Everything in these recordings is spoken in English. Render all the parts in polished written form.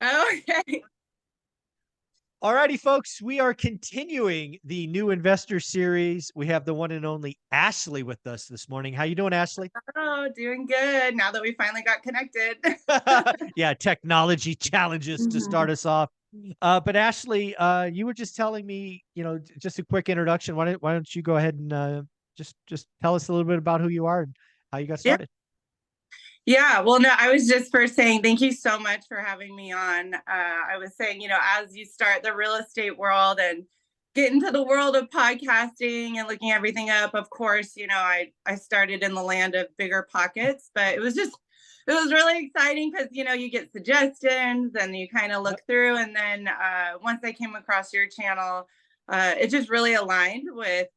Okay. All righty, folks, we are continuing the new investor series. We have the one and only Ashley with us this morning. How you doing, Ashley? Oh, doing good now that we finally got connected. Yeah, technology challenges to start Mhm. us off. But Ashley, you were just telling me, just a quick introduction. Why don't you go ahead and just tell us a little bit about who you are and how you got Yeah. started? Yeah. Well, no, I was just first saying thank you so much for having me on. I was saying, as you start the real estate world and get into the world of podcasting and looking everything up, of course, I started in the land of bigger pockets, but it was really exciting because, you get suggestions and you kind of look Yep. through. And then once I came across your channel, it just really aligned with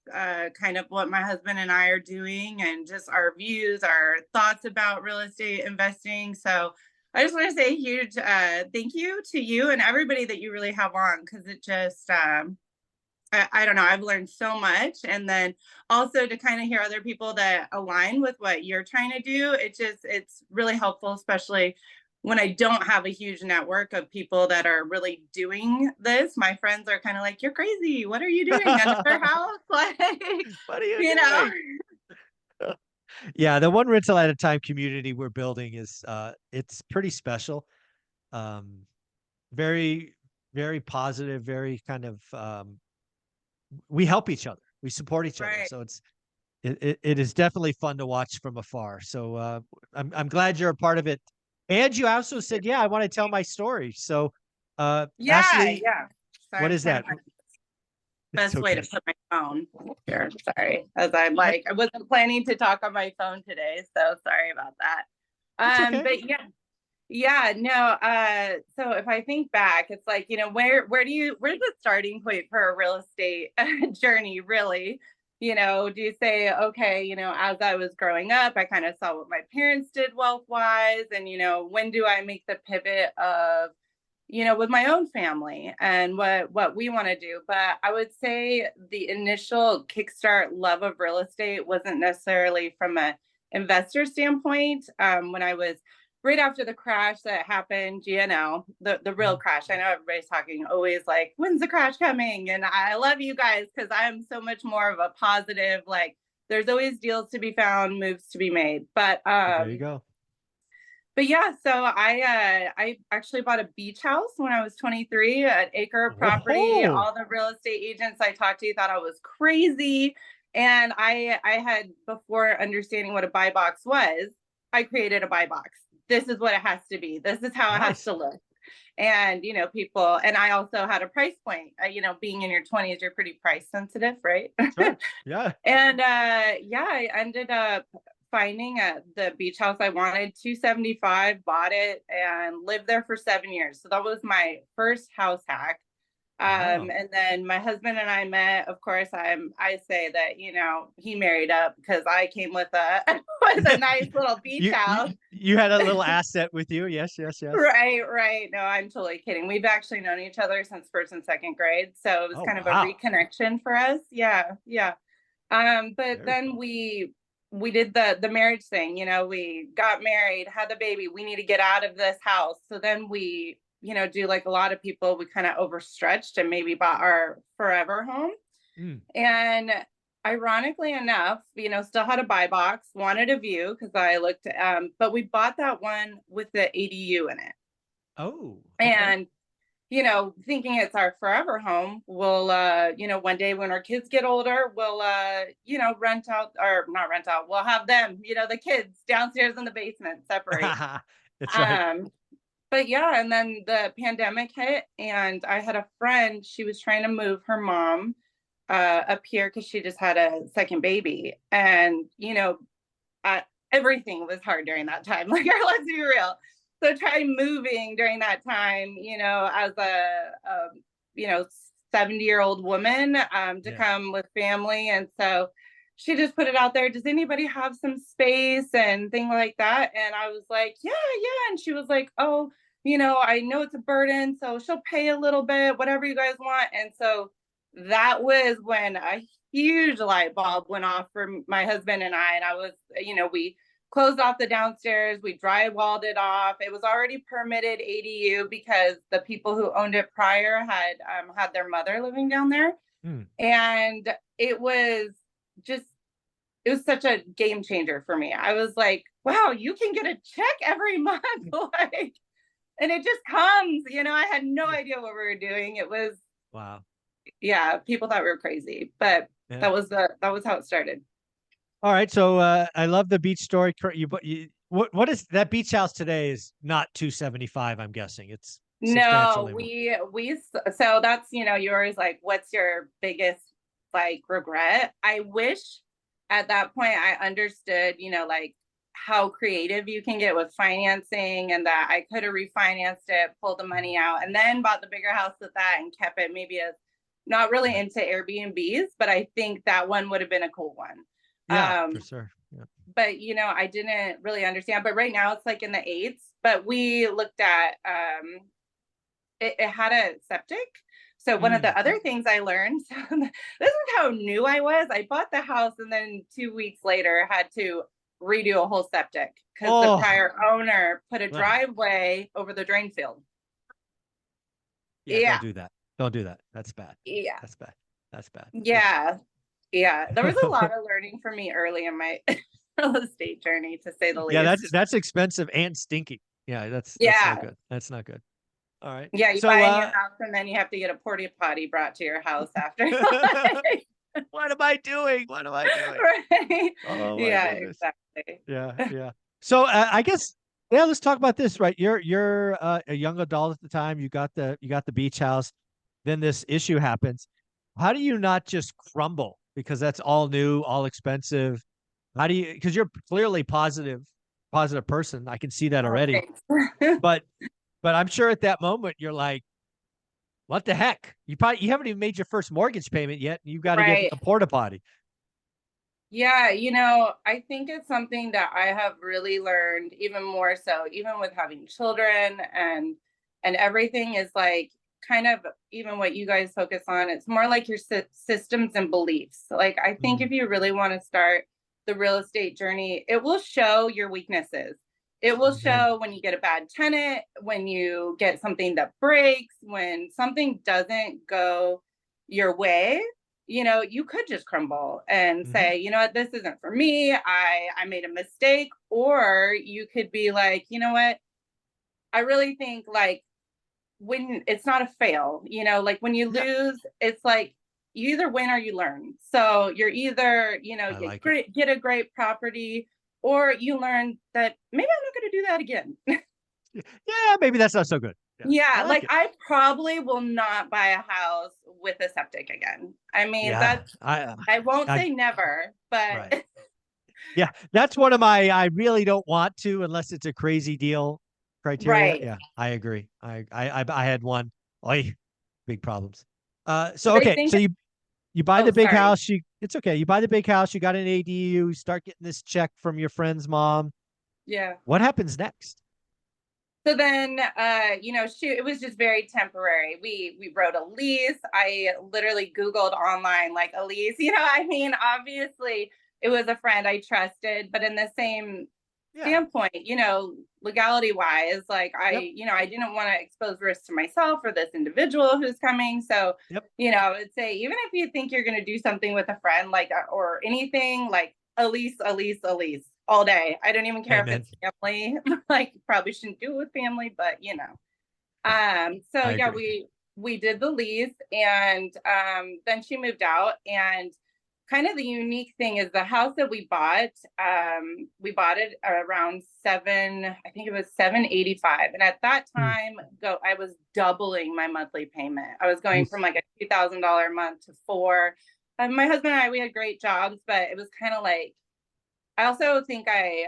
kind of what my husband and I are doing and just our views, our thoughts about real estate investing. So I just want to say a huge thank you to you and everybody that you really have on because it just, I don't know, I've learned so much. And then also to kind of hear other people that align with what you're trying to do, it's really helpful, especially when I don't have a huge network of people that are really doing this. My friends are kind of like, you're crazy. What are you doing? Another house? Like, What are you you know? doing? Yeah, the one rental at a time community we're building is it's pretty special. Um, very, very positive, very kind of we help each other. We support each other. Right. So it is definitely fun to watch from afar. So I'm glad you're a part of it. And you also said, yeah, I want to tell my story. So Yeah. Ashley, Yeah. Sorry, what I'm is trying to that? find the It's best way to okay. put my phone here. Sorry. As I'm That like, I wasn't planning to talk on my phone today. So sorry about that. it's okay. But yeah, yeah, no. So if I think back, it's like, where's the starting point for a real estate journey, really? Do you say, okay, as I was growing up, I kind of saw what my parents did wealth wise, and when do I make the pivot of, with my own family and what we want to do? But I would say the initial kickstart love of real estate wasn't necessarily from a investor standpoint. When I was right after the crash that happened, the real Mhm. crash. I know everybody's talking always like, when's the crash coming? And I love you guys because I'm so much more of a positive, like, there's always deals to be found, moves to be made. There you go. But yeah, so I actually bought a beach house when I was 23, an acre property. Whoa. All the real estate agents I talked to thought I was crazy. And I had, before understanding what a buy box was, I created a buy box. This is what it has to be. This is how it has Nice. to look. And people, and I also had a price point. Being in your 20s, you're pretty price sensitive, right? Sure. Yeah. And yeah, I ended up finding the beach house I wanted, 275, bought it and lived there for 7 years. So that was my first house hack. Wow. And then my husband and I met. Of course, I say that he married up because I came with a with a nice little beach You, you house. you had a little asset with you. Yes, yes, yes. Right, right. No, I'm totally kidding. We've actually known each other since first and second grade, so it was Oh, kind of a wow. reconnection for us. Yeah, yeah. But Very then cool. we did the marriage thing. We got married, had the baby. We need to get out of this house. So then we, do like a lot of people, we kind of overstretched and maybe bought our forever home. Mm. And ironically enough, still had a buy box, wanted a view because I looked, but we bought that one with the ADU in it. Oh, okay. And thinking it's our forever home, we'll, one day when our kids get older, we'll, rent out or not rent out, we'll have them, the kids downstairs in the basement separate. That's right. Um, but yeah, and then the pandemic hit, and I had a friend, she was trying to move her mom up here because she just had a second baby. And, uh, everything was hard during that time. Like, let's be real. So try moving during that time, as a 70-year-old woman, to Yeah. come with family. And so she just put it out there. Does anybody have some space and thing like that? And I was like, yeah, yeah. And she was like, oh, I know it's a burden, so she'll pay a little bit, whatever you guys want. And so that was when a huge light bulb went off for my husband and I. And I was, we closed off the downstairs. We drywalled it off. It was already permitted ADU because the people who owned it prior had their mother living down there. Hmm. And it was just, it was such a game changer for me. I was like, wow, you can get a check every month. Like, and it just comes, I had no idea what we were doing. It was, Wow. yeah, people thought we were crazy, but Yeah. that was how it started. All right. So I love the beach story. What is that beach house today is not 275, I'm guessing. It's No, substantially more. so that's, you're always like, what's your biggest like regret? I wish at that point I understood, like how creative you can get with financing, and that I could have refinanced it, pulled the money out, and then bought the bigger house with that and kept it maybe as not really into Airbnbs, but I think that one would have been a cool one. Yeah, for sure. Yeah. But I didn't really understand. But right now it's like in the eights. But we looked at it had a septic. So one of the other things I learned, so this is how new I was. I bought the house and then 2 weeks later had to redo a whole septic because the prior owner put a driveway over the drain field. Yeah, don't do that. Don't do that. That's bad. Yeah. That's bad. That's bad. Yeah. Yeah. There was a lot of learning for me early in my real estate journey, to say the least. Yeah, that's expensive and stinky. Yeah, that's not good. That's not good. All right. Yeah, you buy a new house and then you have to get a porta potty brought to your house after. What am I doing? What am I doing? Right. Oh my yeah, goodness. exactly. Yeah. So I guess let's talk about this, right? You're a young adult at the time. You got the beach house. Then this issue happens. How do you not just crumble? Because that's all new, all expensive. How do you, because you're clearly positive person. I can see that already. But I'm sure at that moment you're like, what the heck? You haven't even made your first mortgage payment yet. And you've got to get a porta potty. Yeah, I think it's something that I have really learned even more so, even with having children and everything is like kind of even what you guys focus on. It's more like your systems and beliefs. Like, I think if you really want to start the real estate journey, it will show your weaknesses. It will show when you get a bad tenant, when you get something that breaks, when something doesn't go your way. You could just crumble and say, you know what, this isn't for me. I made a mistake. Or you could be like, you know what, I really think like when it's not a fail, like when you lose, it's like you either win or you learn. So you're either, get a great property, or you learn that maybe I'm not going to do that again. Yeah, maybe that's not so good. Yeah, I probably will not buy a house with a septic again. I mean, I won't say never, but yeah, that's one of my I really don't want to unless it's a crazy deal criteria. Right. Yeah, I agree. I had one. Big problems. So okay, so you buy the big house. It's okay. You buy the big house. You got an ADU. You start getting this check from your friend's mom. Yeah. What happens next? So then, it was just very temporary. We wrote a lease. I literally Googled online, like a lease, I mean, obviously it was a friend I trusted, but in the same standpoint, legality wise, like I didn't want to expose risk to myself or this individual who's coming. So, I would say, even if you think you're going to do something with a friend, like, or anything, like a lease all day. I don't even care if it's family. Like, probably shouldn't do it with family, but so yeah, we did the lease, and then she moved out. And kind of the unique thing is the house that we bought it around I think it was $785. And at that time, I was doubling my monthly payment. I was going from like a $2,000 a month to $4,000. My husband and I, we had great jobs, but it was kind of like, I also think I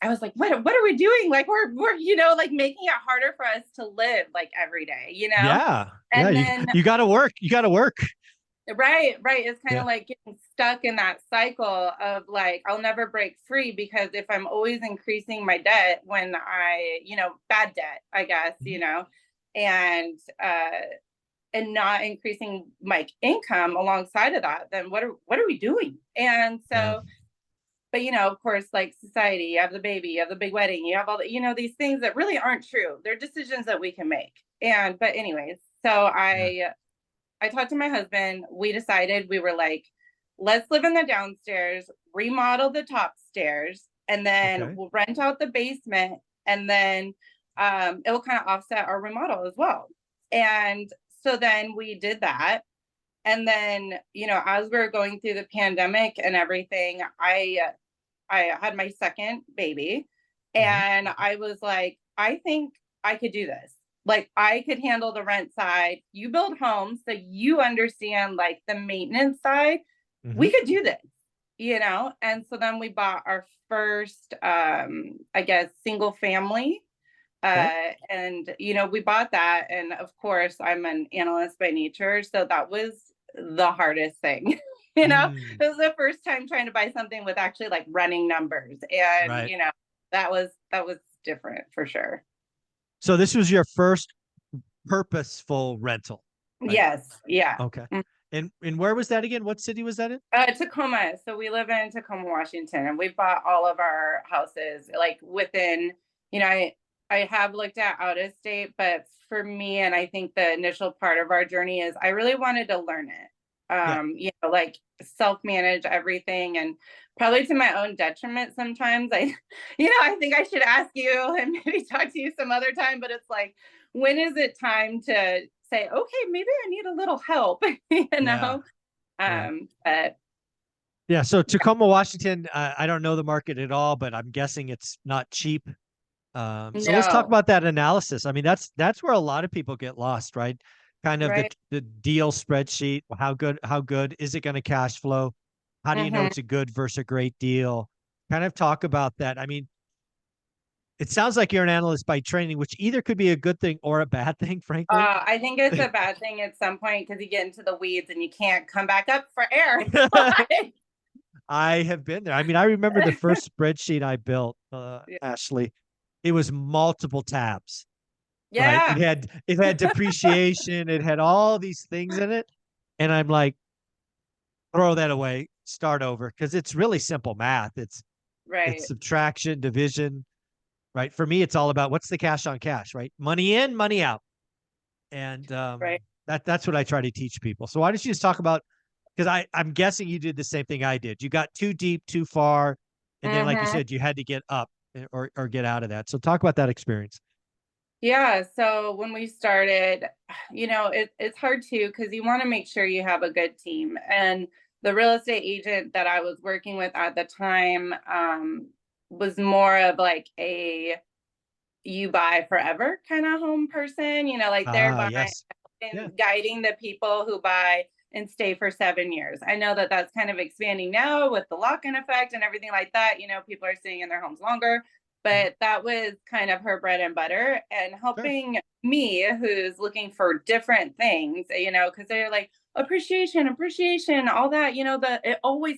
was like, what are we doing? Like, we're like making it harder for us to live like every day, Yeah. And then you got to work. You got to work. Right. It's kind of like getting stuck in that cycle of like, I'll never break free, because if I'm always increasing my debt when bad debt, I guess, and not increasing my income alongside of that, then what are we doing? And so But, you know, of course, like society, you have the baby, you have the big wedding, you have all the, you know, these things that really aren't true. They're decisions that we can make. And, but anyways, so Yeah. I talked to my husband. We decided, we were like, let's live in the downstairs, remodel the top stairs, and then Okay. we'll rent out the basement, and then it will kind of offset our remodel as well. And so then we did that. And then, you know, as we were going through the pandemic and everything, I had my second baby, Hmm. and I was like, I think I could do this. Like, I could handle the rent side. You build homes, so you understand like the maintenance side. Hmm. We could do this, you know? And so then we bought our first, I guess, single family. Okay. And, you know, we bought that. And of course, I'm an analyst by nature. So that was the hardest thing. You know, Mm, it was the first time trying to buy something with actually like running numbers. And, right. you know, that was different for sure. So this was your first purposeful rental, right? Yes. Yeah. Okay. Mm. And where was that again? What city was that in? Tacoma. So we live in Tacoma, Washington, and we've bought all of our houses like within, you know, I have looked at out of state, but for me, and I think the initial part of our journey is I really wanted to learn it. Yeah. You know, like self-manage everything, and probably to my own detriment sometimes. You know, I think I should ask you and maybe talk to you some other time, but it's like, when is it time to say, okay, maybe I need a little help, you Yeah. know? Yeah. But Yeah. So Tacoma, Washington, I don't know the market at all, but I'm guessing it's not cheap. So let's talk no, about that analysis. I mean, that's where a lot of people get lost, right? Kind of right? the deal spreadsheet. How good is it going to cash flow? How do you know Hmm. it's a good versus a great deal? Kind of talk about that. I mean, it sounds like you're an analyst by training, which either could be a good thing or a bad thing, frankly. I think it's a bad thing at some point because you get into the weeds and you can't come back up for air. Like, I have been there. I mean, I remember the first spreadsheet I built, yeah. Ashley. It was multiple tabs, right? Yeah, It had depreciation, it had all these things in it. And I'm like, throw that away, start over. Because it's really simple math. It's right, subtraction, division, right? For me, it's all about what's the cash on cash, right? Money in, money out. And right. that's what I try to teach people. So why don't you just talk about, because I'm guessing you did the same thing I did. You got too deep, too far, and then like you Hmm. said, you had to get up or get out of that. So talk about that experience. Yeah. So when we started, you know, it's hard too because you want to make sure you have a good team. And the real estate agent that I was working with at the time was more of like a you buy forever kind of home person, you know, like they're Ah, buying yes. Yeah. and guiding the people who buy and stay for 7 years. I know that that's kind of expanding now with the lock-in effect and everything like that. You know, people are staying in their homes longer, Mhm. but that was kind of her bread and butter and Sure. helping me who's looking for different things, you know, because they're like appreciation, all that, you know,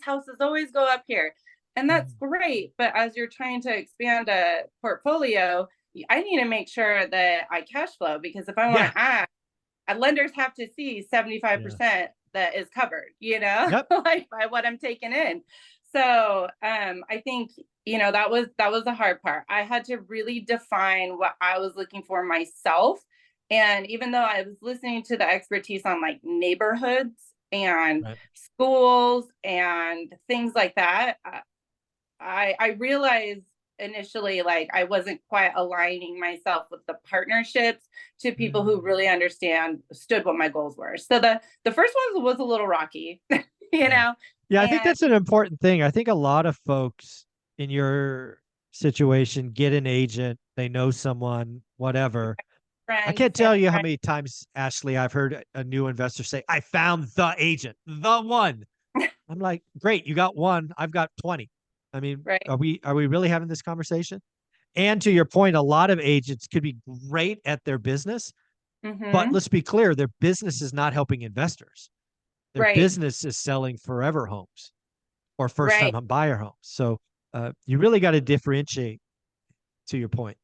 houses always go up here. And that's Mhm. great. But as you're trying to expand a portfolio, I need to make sure that I cash flow because if I want Yeah. to add, lenders have to see Yeah. 75% that is covered, you know, Yep. like by what I'm taking in. So I think, you know, that was the hard part. I had to really define what I was looking for myself. And even though I was listening to the expertise on like neighborhoods and Right. schools and things like that, I realized initially like I wasn't quite aligning myself with the partnerships to people who Mm. really understood what my goals were. So the first one was a little rocky, you Yeah. know, Yeah, I think and that's an important thing. I think a lot of folks in your situation get an agent, they know someone, whatever. I friends, can't tell family, you how friends, many times, Ashley, I've heard a new investor say, I found the agent, the one. I'm like, great, you got one. I've got 20. I mean, right? are we really having this conversation? And to your point, a lot of agents could be great at their business, but Mm-hmm. let's be clear, their business is not helping investors. Their Right, business is selling forever homes or first time right. home buyer homes. So you really got to differentiate to your point.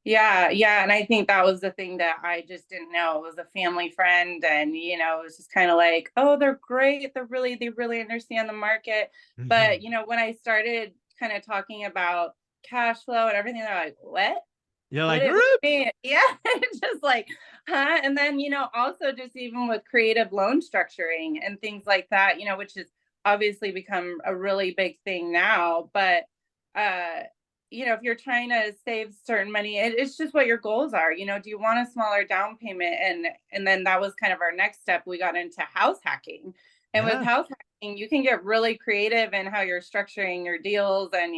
Yeah, yeah. And I think that was the thing that I just didn't know. It was a family friend, and it was just kind of like, oh, they're great. They really understand the market. But Mhm. when I started kind of talking about cash flow and everything, they're like, what? You're What like, it what "Roop." do you mean? Yeah, it's just like, huh? And then, also just even with creative loan structuring and things like that, which has obviously become a really big thing now. But uh, if you're trying to save certain money, it's just what your goals are. Do you want a smaller down payment? And then that was kind of our next step. We got into house hacking. And with Yeah, house hacking, you can get really creative in how you're structuring your deals and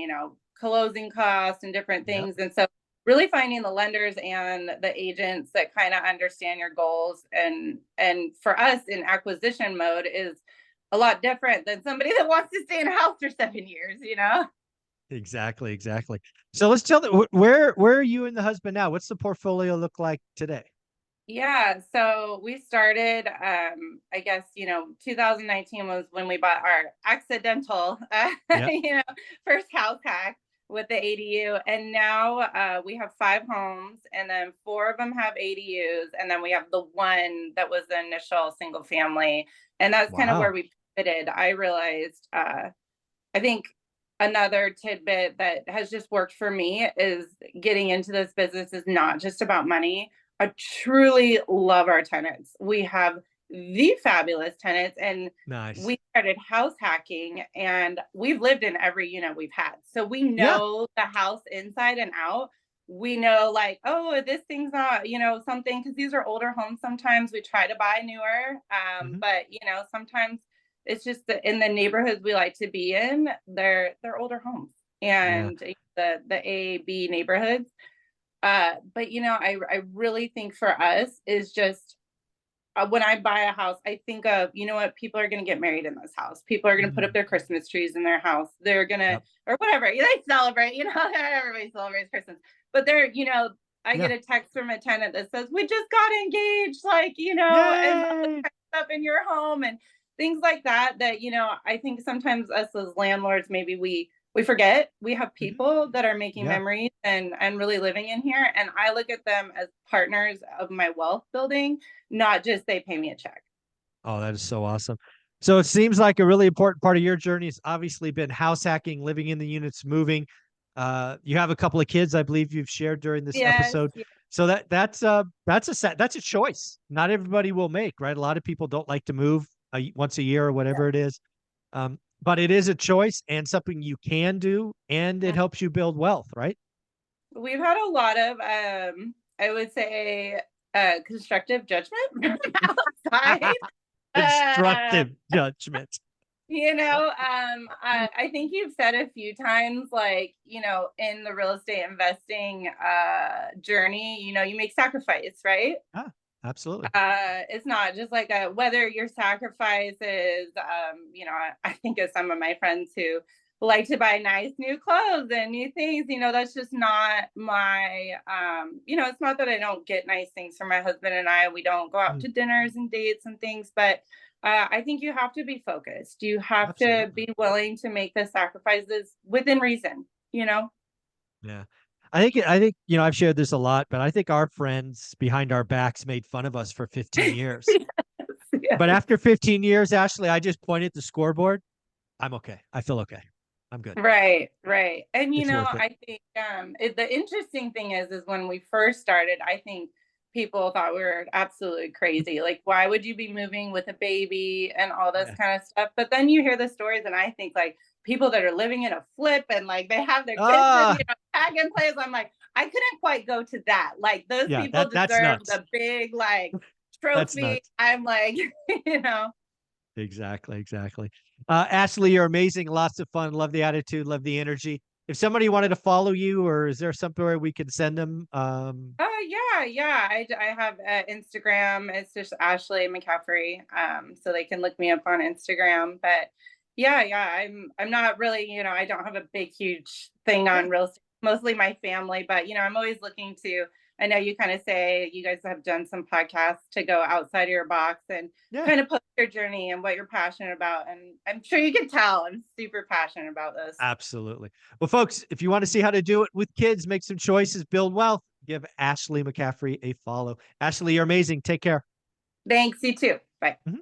closing costs and different yep. things. And so really finding the lenders and the agents that kind of understand your goals, and for us in acquisition mode is a lot different than somebody that wants to stay in a house for 7 years. Exactly, exactly. So let's tell the where are you and the husband now? What's the portfolio look like today? Yeah, so we started, I guess, 2019 was when we bought our accidental, Yep. first house hack with the ADU. And now we have 5 homes, and then 4 of them have ADUs. And then we have the one that was the initial single family. And that's kind of where Wow. we pivoted. I realized, I think another tidbit that has just worked for me is getting into this business is not just about money. I truly love our tenants. We have the fabulous tenants, and Nice. we started house hacking, and we've lived in every unit we've had. So we Yeah. know the house inside and out. We know, like, oh, this thing's not, something, because these are older homes. Sometimes we try to buy newer, Mhm. but sometimes it's just that in the neighborhoods we like to be in, they're older homes, Yeah. and the A B neighborhoods. But I really think for us is just when I buy a house, I think of, what, people are going to get married in this house. People are going to put up Mm. their Christmas trees in their house. They're going to, Yep. or whatever, they celebrate, everybody celebrates Christmas. But I Yeah. get a text from a tenant that says, we just got engaged, like, and all this Yay. kind of stuff in your home and things like that, I think sometimes us as landlords, maybe we forget we have Mhm. people that are making Yeah. memories and really living in here. And I look at them as partners of my wealth building, not just they pay me a check. Oh, that is so awesome. So it seems like a really important part of your journey has obviously been house hacking, living in the units, moving. You have a couple of kids, I believe you've shared during this Yes. episode. Yes. So that's a choice. Not everybody will make, right? A lot of people don't like to move once a year or whatever it is. But it is a choice and something you can do, and it helps you build wealth, right? We've had a lot of, I would say, constructive judgment from outside. Uh, Constructive judgment. I think you've said a few times, like, in the real estate investing journey, you make sacrifice, right? Ah, absolutely. It's not just like whether your sacrifice is, I think of some of my friends who like to buy nice new clothes and new things. That's just not my, it's not that I don't get nice things for my husband and I. We don't go out Mm, to dinners and dates and things, but I think you have to be focused. You have to absolutely. be willing to make the sacrifices within reason. Yeah. I think, I've shared this a lot, but I think our friends behind our backs made fun of us for 15 years. Yes. But after 15 years, Ashley, I just pointed at the scoreboard. I'm okay. I feel okay. I'm good. Right, right. And It's worth it. I think the interesting thing is when we first started, I think people thought we were absolutely crazy. Like, why would you be moving with a baby and all this Yeah. kind of stuff? But then you hear the stories, and I think like people that are living in a flip and like they have their kids in, Ah, tag and plays. I'm like, I couldn't quite go to that. Like, those yeah, people that's deserve nuts. the big like That's trophy. nuts. I'm like, you know. Exactly, exactly. Ashley, you're amazing. Lots of fun. Love the attitude, love the energy. If somebody wanted to follow you, or is there somewhere we could send them? Oh yeah, yeah. I have Instagram. It's just Ashley McCaffrey. So they can look me up on Instagram. But yeah, yeah. I'm not really, I don't have a big, huge thing Yeah, on real estate. Mostly my family, but I'm always looking to. I know you kind of say you guys have done some podcasts to go outside of your box and yeah. kind of post your journey and what you're passionate about. And I'm sure you can tell I'm super passionate about this. Absolutely. Well, folks, if you want to see how to do it with kids, make some choices, build wealth, give Ashley McCaffrey a follow. Ashley, you're amazing. Take care. Thanks, you too. Bye. Mhm.